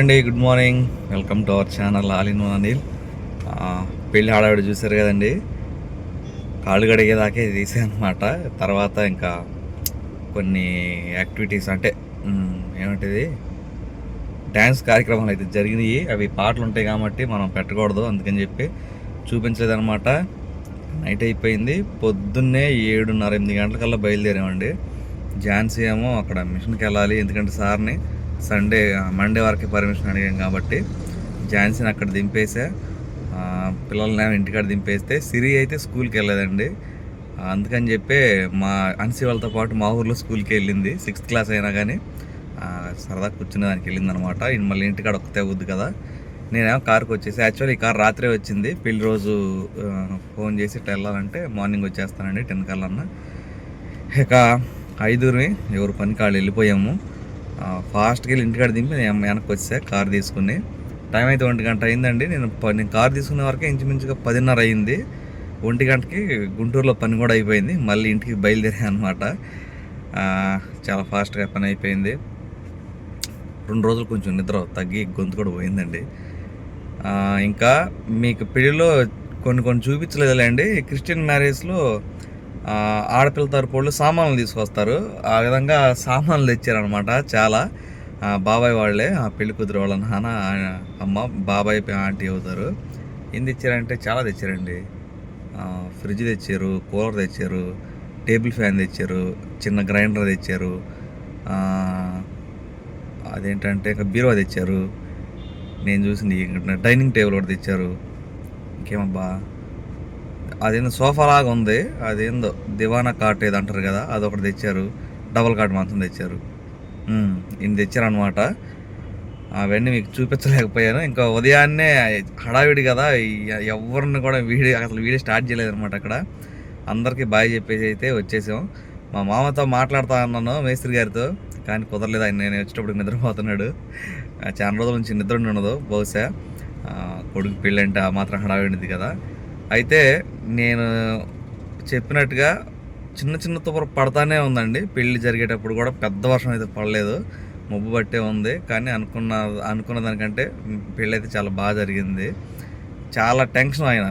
Hi అండి, good morning. Welcome to our channel all in one Anil. పెళ్ళి హడావిడి చూసారు కదండి. కాళ్ళు కడిగేదాకే తీసాను అనమాట. తర్వాత ఇంకా కొన్ని యాక్టివిటీస్ అంటే ఏమంటది డ్యాన్స్ కార్యక్రమాలు అయితే జరిగినాయి. అవి పాటలు ఉంటాయి కాబట్టి మనం పెట్టకూడదు, అందుకని చెప్పి చూపించలేదన్నమాట. నైట్ అయిపోయింది. పొద్దున్నే 7:30-8 గంటలకల్లా బయలుదేరామండి. ఝాన్సీ ఏమో అక్కడ మిషన్కి వెళ్ళాలి, ఎందుకంటే సార్ని మండే వరకు పర్మిషన్ అడిగాం కాబట్టి ఝాన్సీని అక్కడ దింపేసా. పిల్లల్ని ఇంటికాడ దింపేస్తే సిరి అయితే స్కూల్కి వెళ్ళలేదండి. అందుకని చెప్పి మా అన్సి వాళ్ళతో పాటు మా ఊర్లో స్కూల్కి వెళ్ళింది. 6th క్లాస్ అయినా కానీ సరదా కూర్చునే దానికి వెళ్ళింది అనమాట. మళ్ళీ ఇంటికాడ ఒక్కతే అవుద్ది కదా. నేనేమో కారుకి వచ్చేసి, యాక్చువల్లీ ఈ కారు రాత్రే వచ్చింది. పెళ్లి రోజు ఫోన్ చేసి ఇట్లా వెళ్ళాలంటే మార్నింగ్ వచ్చేస్తానండి 10 కల్లా. ఇక 5 ఎవరు పని కాళ్ళు వెళ్ళిపోయాము. ఫాస్ట్గా వెళ్ళి ఇంటికాడ దింపి నేను వెనక్కి వచ్చా కారు తీసుకుని. టైం అయితే 1 గంట అయిందండి. నేను కారు తీసుకునే వరకే ఇంచుమించుగా 10:30 అయింది. 1 గంటకి గుంటూరులో పని కూడా అయిపోయింది. మళ్ళీ ఇంటికి బయలుదేరా అనమాట. చాలా ఫాస్ట్గా పని అయిపోయింది. 2 రోజులు కొంచెం నిద్ర తగ్గి గొంతు కూడా పోయిందండి. ఇంకా మీకు పెళ్ళిలో కొన్ని చూపించలేదులేండి. క్రిస్టియన్ మ్యారేజ్లో ఆడపిల్ల తరపు వాళ్ళు సామాన్లు తీసుకొస్తారు. ఆ విధంగా సామాన్లు తెచ్చారనమాట. చాలా బాబాయ్ వాళ్ళే, ఆ పెళ్లి కూతురు వాళ్ళ నాన్న అమ్మ బాబాయ్ ఆంటీ అవుతారు. ఏం తెచ్చారంటే చాలా తెచ్చారండి. ఫ్రిడ్జ్ తెచ్చారు, కూలర్ తెచ్చారు, టేబుల్ ఫ్యాన్ తెచ్చారు, చిన్న గ్రైండర్ తెచ్చారు, అదేంటంటే ఇంకా బీరువా తెచ్చారు. నేను చూసింది డైనింగ్ టేబుల్ కూడా తెచ్చారు. ఇంకేమబ్బా, అదేందో సోఫా లాగా ఉంది, అదేందో దివానా కాట్ ఏదో అంటారు కదా, అదొకటి తెచ్చారు. డబల్ కాట్ మాత్రం తెచ్చారు. ఇన్ని తెచ్చారనమాట. అవన్నీ మీకు చూపించలేకపోయాను. ఇంకా ఉదయాన్నే హడావిడి కదా, ఎవరిని కూడా వీడియో స్టార్ట్ చేయలేదనమాట. అక్కడ అందరికీ బాయ్ చెప్పేసి అయితే వచ్చేసాం. మా మామతో మాట్లాడుతా అన్నాను, మేస్త్రి గారితో, కానీ కుదరలేదు. ఆయన నేను వచ్చేటప్పుడు నిద్రపోతున్నాడు. చాలా రోజుల నుంచి నిద్ర ఉండదు బహుశా. కొడుకు పెళ్ళి అంటే ఆ మాత్రం హడావిడిది కదా. అయితే నేను చెప్పినట్టుగా చిన్న తుపర పడతానే ఉందండి. పెళ్ళి జరిగేటప్పుడు కూడా పెద్ద వర్షం అయితే పడలేదు, మబ్బు పట్టే ఉంది. కానీ అనుకున్న దానికంటే పెళ్ళి అయితే చాలా బాగా జరిగింది. చాలా టెన్షన్ ఆయన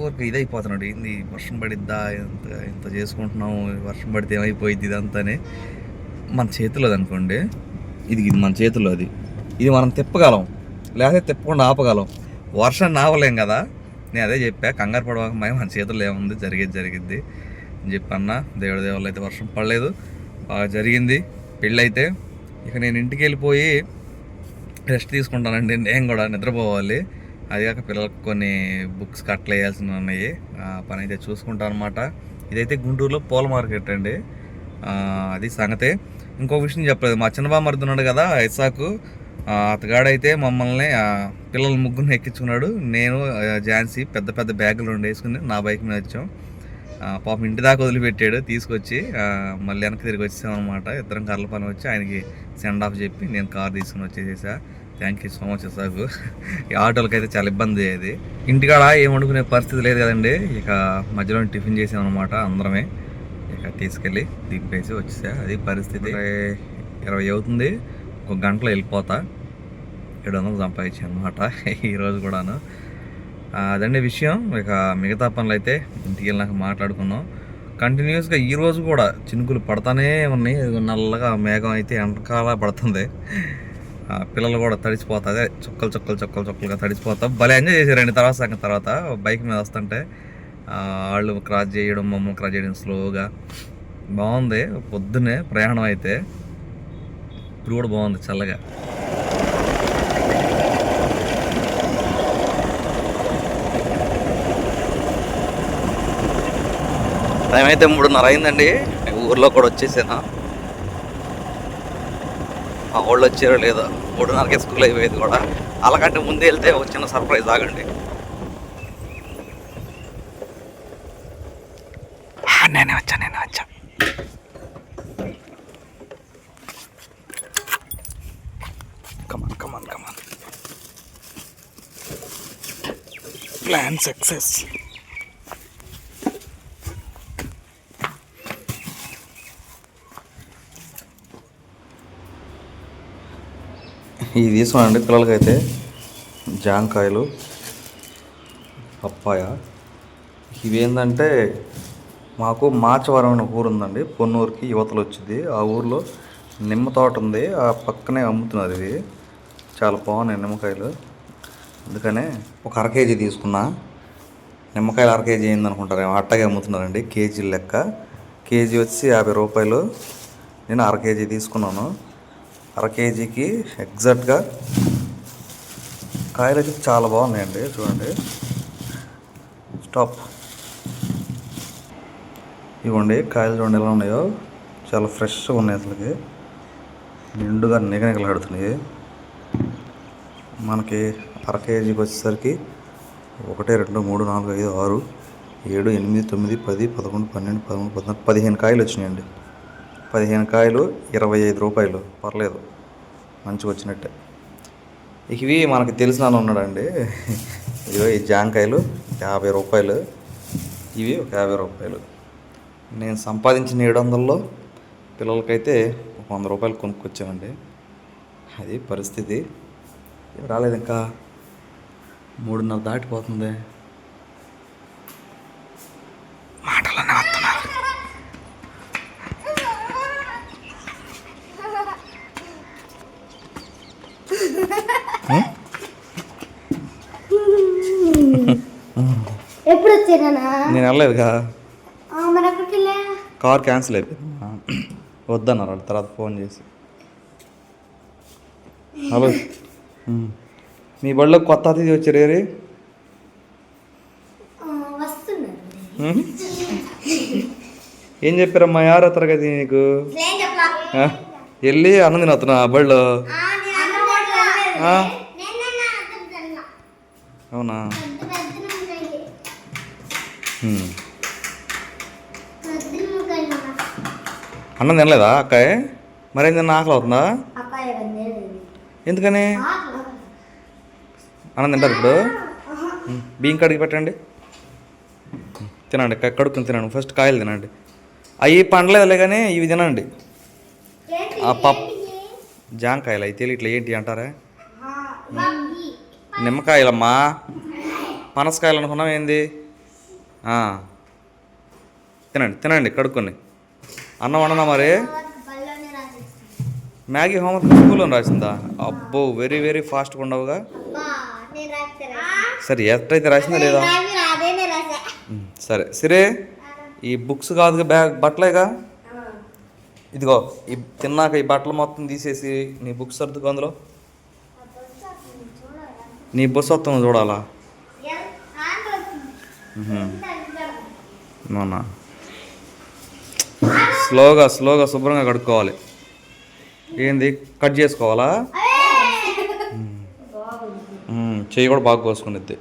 ఊరికి ఇదైపోతున్నాడు, ఏంది వర్షం పడిద్దా, ఇంత చేసుకుంటున్నాము, వర్షం పడితే ఏమైపోయింది ఇదంతానే. మన చేతిలో అనుకోండి, ఇది మన చేతిలో, ఇది మనం తిప్పగలం, లేకపోతే తిప్పకుండా ఆపగలం. వర్షాన్ని ఆపలేం కదా. నేను అదే చెప్పా, కంగారు పడవక మన చేతుల్లో ఏముంది, జరిగిద్ది అని చెప్పన్నా. దేవుడి దేవుళ్ళు అయితే వర్షం పడలేదు, బాగా జరిగింది పెళ్ళి అయితే. ఇక నేను ఇంటికి వెళ్ళిపోయి రెస్ట్ తీసుకుంటానండి. నేను కూడా నిద్రపోవాలి. అది కాక పిల్లలకు కొన్ని బుక్స్ కట్టలు వేయాల్సినవి ఉన్నాయి. ఆ పని అయితే చూసుకుంటాను అనమాట. ఇదైతే గుంటూరులో పూల మార్కెట్ అండి. అది సంగతే. ఇంకో విషయం చెప్పలేదు, మా చిన్నబాబు మరుదున్నాడు కదా ఇసాకు, అతగాడైతే మమ్మల్ని పిల్లలు ముగ్గురిని ఎక్కించుకున్నాడు. నేను ఝాన్సీ పెద్ద బ్యాగులు వేసుకుని నా బైక్ మీద వచ్చాం. పాపం ఇంటి దాకా వదిలిపెట్టాడు, తీసుకొచ్చి మళ్ళీ వెనక్కి తిరిగి వచ్చాం అనమాట. ఇద్దరం కార్ల పని వచ్చి ఆయనకి సెండ్ ఆఫ్ చెప్పి నేను కార్ తీసుకుని వచ్చేసేసా. థ్యాంక్ యూ సో మచ్ ఇసాకు. ఈ ఆటోలకి అయితే చాలా ఇబ్బంది అయ్యేది. ఇంటికాడ ఏం వండుకునే పరిస్థితి లేదు కదండి. ఇక మధ్యలో టిఫిన్ చేసాం అనమాట అందరమే. ఇక తీసుకెళ్ళి దింపేసి వచ్చేసా. అది పరిస్థితి. 20 అవుతుంది, 1 గంటలో వెళ్ళిపోతా. 700 సంపాదించాను అనమాట ఈరోజు కూడాను. అదండి విషయం. ఇక మిగతా పనులు అయితే ఇంటికి వెళ్ళినాక మాట్లాడుకున్నాం. కంటిన్యూస్గా ఈరోజు కూడా చినుకులు పడతానే ఉన్నాయి. నల్లగా మేఘం అయితే వెనకాల పడుతుంది. పిల్లలు కూడా తడిసిపోతుంది, చుక్కలుగా తడిసిపోతాం. భలే ఎంజాయ్ చేశారండి. తర్వాత బైక్ మీద వస్తుంటే వాళ్ళు క్రాస్ చేయడం, మమ్మల్ని క్రాస్ చేయడం స్లోగా బాగుంది. పొద్దున్నే ప్రయాణం అయితే ఇప్పుడు కూడా బాగుంది చల్లగా. టైం అయితే 3:30 అయిందండి. ఊర్లో కూడా వచ్చేసాను. మా వాళ్ళు వచ్చారో లేదో, 3:30కే స్కూల్ అయిపోయేది కూడా. అలాగంటే ముందే వెళ్తే ఒక చిన్న సర్ప్రైజ్. ఆగండి, నేనే వచ్చా. కమాన్ ప్లాన్ సక్సెస్. ఇవి తీసుకోండి పిల్లలకైతే జాంకాయలు, పప్పాయ. ఇవి ఏంటంటే మాకు మాచవరం అనే ఊరు ఉందండి, పొన్నూరుకి యువతలు వచ్చింది. ఆ ఊర్లో నిమ్మ తోట ఉంది, ఆ పక్కనే అమ్ముతున్నారు. ఇవి చాలా బాగున్నాయి నిమ్మకాయలు, అందుకనే ఒక 1/2 కేజీ తీసుకున్నా. నిమ్మకాయలు 1/2 కేజీ అయిందనుకుంటారు, అట్టగే అమ్ముతున్నారండి కేజీ లెక్క. కేజీ వచ్చి 50 రూపాయలు. నేను 1/2 కేజీ తీసుకున్నాను. 1/2 కేజీకి ఎగ్జాక్ట్గా కాయలు అయితే చాలా బాగున్నాయండి. చూడండి, స్టాప్. ఇవ్వండి కాయలు, చూడండి ఎలా ఉన్నాయో, చాలా ఫ్రెష్గా ఉన్నాయి. అసలుకి నిండుగా నిగనిగలాడుతున్నాయి. మనకి 1/2 కేజీకి వచ్చేసరికి 1, 2, 3, 4, 5, 6, 7, 8, 9, 10, 11, 12, 13, 14, 15 కాయలు వచ్చినాయండి. 15 కాయలు 25 రూపాయలు. పర్లేదు, మంచిగా వచ్చినట్టే. ఇవి మనకి తెలిసిన ఉన్నాడండి, ఇదిగో ఈ జాంకాయలు 50 రూపాయలు, ఇవి ఒక 50 రూపాయలు. నేను సంపాదించిన 700లో పిల్లలకైతే 100 రూపాయలు కొనుక్కొచ్చామండి. అది పరిస్థితి. రాలేదు, ఇంకా 3:30 దాటిపోతుంది. మాటలనే వస్తున్నారు. ఎప్పుడు వచ్చానా? నేను వెళ్ళలేదుగా, మరి ఎక్కడికి వెళ్ళా? కార్ క్యాన్సిల్ అయిపోయింది. వద్దన్నారు వాళ్ళు తర్వాత ఫోన్ చేసి. హలో, మీ బడిలో కొత్త అతిథి వచ్చారు. ఏరి వస్తున్నారు. ఏం చెప్పారమ్మా? 6వ తరగతి నీకు? వెళ్ళి అన్నం తినొస్తున్నా బడిలో. అవునా? అన్నం తినలేదా అక్కాయ్? మరేం తిన్న? ఆకలి అవుతుందా? ఎందుకని? అన్నం తింటారు ఇప్పుడు? బియ్యం కడిగి పెట్టండి, తినండి. కడుక్కుని తినండి. ఫస్ట్ కాయలు తినండి. అవి పండలేదులే కానీ ఇవి తినండి. ఆ జాంకాయలు అయితే ఇట్లా ఏంటి అంటారా? నిమ్మకాయలమ్మా, పనసకాయలు అనుకున్నాం ఏంది? తినండి తినండి కడుక్కొని. అన్నం వండనా మరి? మ్యాగీ హోంవర్క్ స్కూల్లో రాసిందా? అబ్బో, వెరీ వెరీ ఫాస్ట్గా ఉండవుగా. సరే, ఎట్లయితే రాసిందా లేదా? సరే సరే, ఈ బుక్స్ కాదుగా, బ్యాగ్ బట్టలేగా. ఇదిగో ఈ తిన్నాక ఈ బట్టలు మొత్తం తీసేసి నీ బుక్స్ సర్దుకో. అందులో నీ బస్సు వస్తాను చూడాలా? అవునా? స్లోగా స్లోగా శుభ్రంగా కడుక్కోవాలి. ఏంది, కట్ చేసుకోవాలా? చెయ్యి కూడా బాగా కోసుకునిద్ది.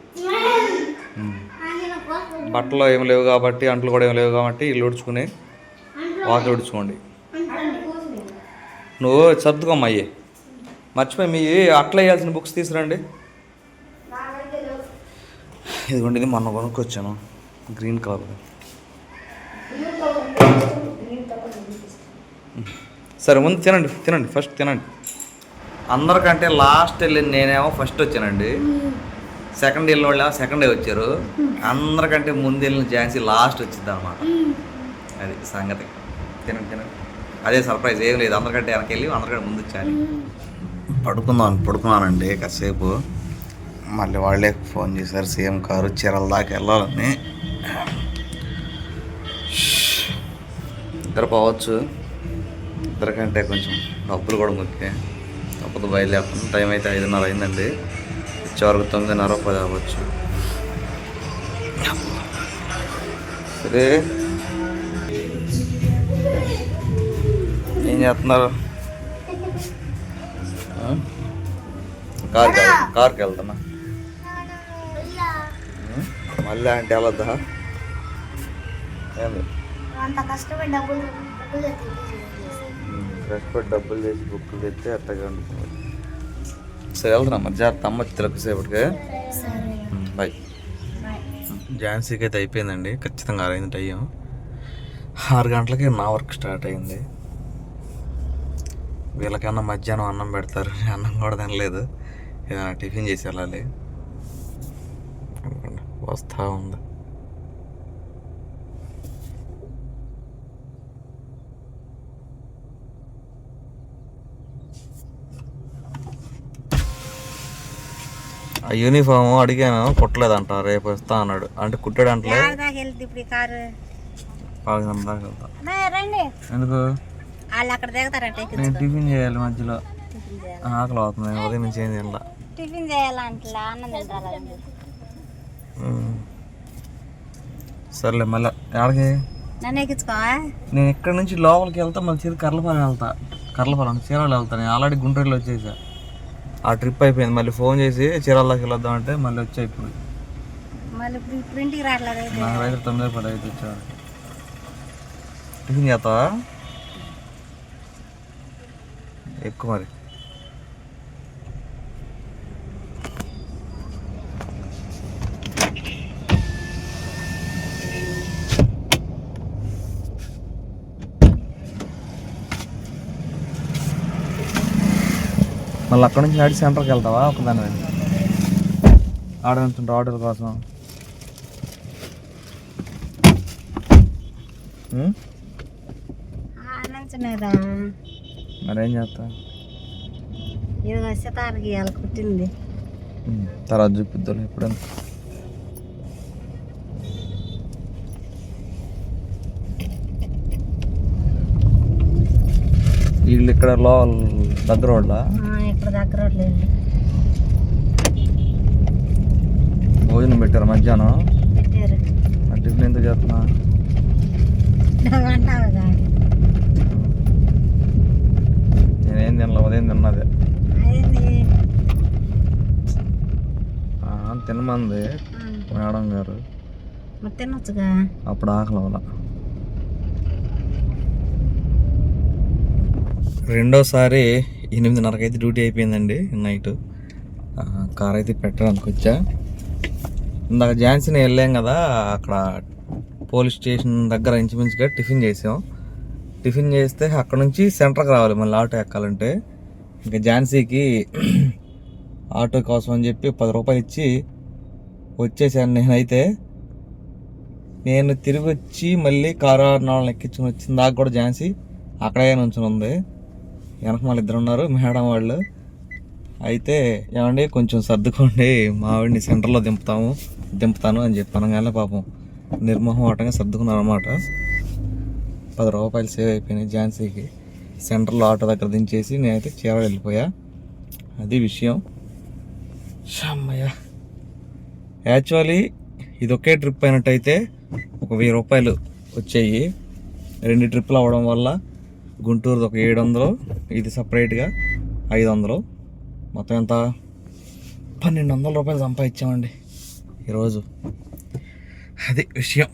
బట్టలు ఏమి లేవు కాబట్టి, అంట్లు కూడా ఏమి లేవు కాబట్టి ఇల్లు ఉడుచుకుని వాకిలు ఉడుచుకోండి. నువ్వు సర్దుకోమ్మ. అయ్యి మర్చిపోయి మీ అట్లా వేయాల్సిన బుక్స్ తీసుకురండి. ఇదిగోండి, ఇది మొన్న కొనుక్కొచ్చాను, గ్రీన్ కలర్. సరే, ముందు తినండి తినండి, ఫస్ట్ తినండి. అందరికంటే లాస్ట్ వెళ్ళింది నేనేమో ఫస్ట్ వచ్చానండి. సెకండ్ వెళ్ళిన వాళ్ళు సెకండ్ డే వచ్చారు. అందరికంటే ముందు వెళ్ళిన ఝాన్సీ లాస్ట్ వచ్చింది అనమాట. అది సంగతి. తినండి తినండి, అదే సర్ప్రైజ్. ఏం లేదు, అందరికంటే వెనక్కి వెళ్ళి అందరికంటే ముందు వచ్చాను. పడుకున్నానండి కాసేపు. మళ్ళీ వాళ్ళే ఫోన్ చేశారు, సేమ్ కారు చీరల దాకా వెళ్ళాలని. ఇద్దరు పోవచ్చు, ఇద్దరికంటే కొంచెం డబ్బులు కూడా ముఖ్యం. తప్పదు, బయలుదేరుతుంది. టైం అయితే 5:30 అయిందండి. వచ్చేవరకు 9:30, 10 అవ్వచ్చు. సరే, ఏం చేస్తున్నారు? కార్కి వెళ్తున్నా. మళ్ళీ అంటే వెళ్ళొద్దా? ఏంది కష్టపడి డబ్బులు చేసి బుక్కులు తెస్తే అట్టగా ఉంటుంది. సరే, వెళ్తున్నా. మరి జాగ్రత్త, అమ్మ తిరగసేపటికి. బాయ్. ఝాన్సీకి అయితే అయిపోయిందండి, ఖచ్చితంగా 6 టైం. 6 గంటలకి నా వర్క్ స్టార్ట్ అయింది. వీళ్ళకన్నా మధ్యాహ్నం అన్నం పెడతారు, అన్నం కూడా తినలేదు. ఏదైనా టిఫిన్ చేసి వెళ్ళాలి. వస్తూ ఉంది. ఆ యూనిఫామ్ అడిగాను, కుట్టలేదంట, రేపు వస్తా అన్నాడు. అంటే కుట్టాడు అంటే ఎందుకు వాళ్ళు అక్కడ దిగుతారంటే నేను టిఫిన్ చేయాలి, మధ్యలో ఆకలి అవుతుంది, ఉదయం నుంచి ఏం తినలా. టిఫిన్ చేయాలంటే అన్నం తింటారు. సర్లే మళ్ళీ ఎక్కడికి నన్ను ఎక్కించుకో. నేను ఇక్కడ నుంచి లోపలికి వెళ్తా, మళ్ళీ చీర కర్లపాలెం వెళ్తా. కర్లపాలెం చీరాలు వెళ్తా. నేను ఆల్రెడీ గుంటూరులో వచ్చేసా. ఆ ట్రిప్ అయిపోయింది. మళ్ళీ ఫోన్ చేసి చీరాలకి వెళ్ళొద్దాం అంటే మళ్ళీ వచ్చా. ఇప్పుడు మళ్ళీ ఇప్పుడు ఇంటికి రావట్లేదు. నాకు రైతు 9:10 వచ్చాడు. టిఫిన్ చేస్తావా? ఎక్కువ మరి. మళ్ళీ అక్కడ నుంచి నడిచి సెంటర్కి వెళ్తావా ఒకదాని? ఆడ నుంచి ఆర్డర్ కోసం మరేం చేస్తా? ఇది సితారకి ఇవాళ కుట్టింది. తర్వాత చూపిద్దాం ఎప్పుడైనా. వీళ్ళు ఇక్కడ దగ్గర వాళ్ళ ఇక్కడ దగ్గర భోజనం పెట్టారు మధ్యాహ్నం. పెట్టారు. టిఫిన్ ఎందుకు చేస్తున్నా? నేనేం తినలే, ఉదయం తిన్నదే. తినమంది మేడం గారు. తినొచ్చుగా. అప్పుడు ఆకలి అవ్వాల. రెండోసారి 8:30కి అయితే డ్యూటీ అయిపోయిందండి నైట్. కార్ అయితే పెట్టడానికి వచ్చా. ఇందాక ఝాన్సీని వెళ్ళాం కదా, అక్కడ పోలీస్ స్టేషన్ దగ్గర ఇంచుమించుగా టిఫిన్ చేసాం. టిఫిన్ చేస్తే అక్కడ నుంచి సెంటర్కి రావాలి మళ్ళీ ఆటో ఎక్కాలంటే. ఇంకా ఝాన్సీకి ఆటో కోసం అని చెప్పి 10 రూపాయలు ఇచ్చి వచ్చేసాను. నేను తిరిగి వచ్చి మళ్ళీ కారు 4 ఎక్కించుకుని వచ్చింది. దాకా కూడా ఝాన్సీ అక్కడే నుంచుని ఉంది. వెనక మళ్ళీ 2 ఉన్నారు మేడం వాళ్ళు. అయితే ఏమండి కొంచెం సర్దుకోండి, మా ఆవిడ్ని సెంటర్లో దింపుతాను అని చెప్పాను. కానీ పాపం నిర్మోహమాటంగా సర్దుకున్నారు అన్నమాట. 10 రూపాయలు సేవ్ అయిపోయినాయి ఝాన్సీకి. సెంటర్లో ఆటో దగ్గర దించేసి నేనైతే చీరాలు వెళ్ళిపోయా. అది విషయం. అమ్మయ్య. యాక్చువల్లీ ఇది ఒకే ట్రిప్ అయినట్టయితే ఒక 1000 రూపాయలు వచ్చాయి. 2 ట్రిప్పులు అవ్వడం వల్ల గుంటూరుది ఒక 700, ఇది సపరేట్గా 500, మొత్తం ఎంత 1200 రూపాయలు సంపాదించామండి ఈరోజు. అది విషయం.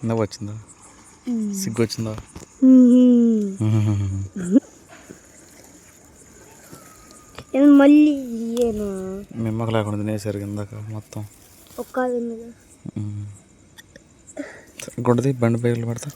నవ్వు వచ్చిందా? సిగ్గు వచ్చిందా? మళ్ళీ మిమ్మకు లేకుండా తినేసారు ఇందాక మొత్తం. గుడ్డది బండి పైలు పడతా.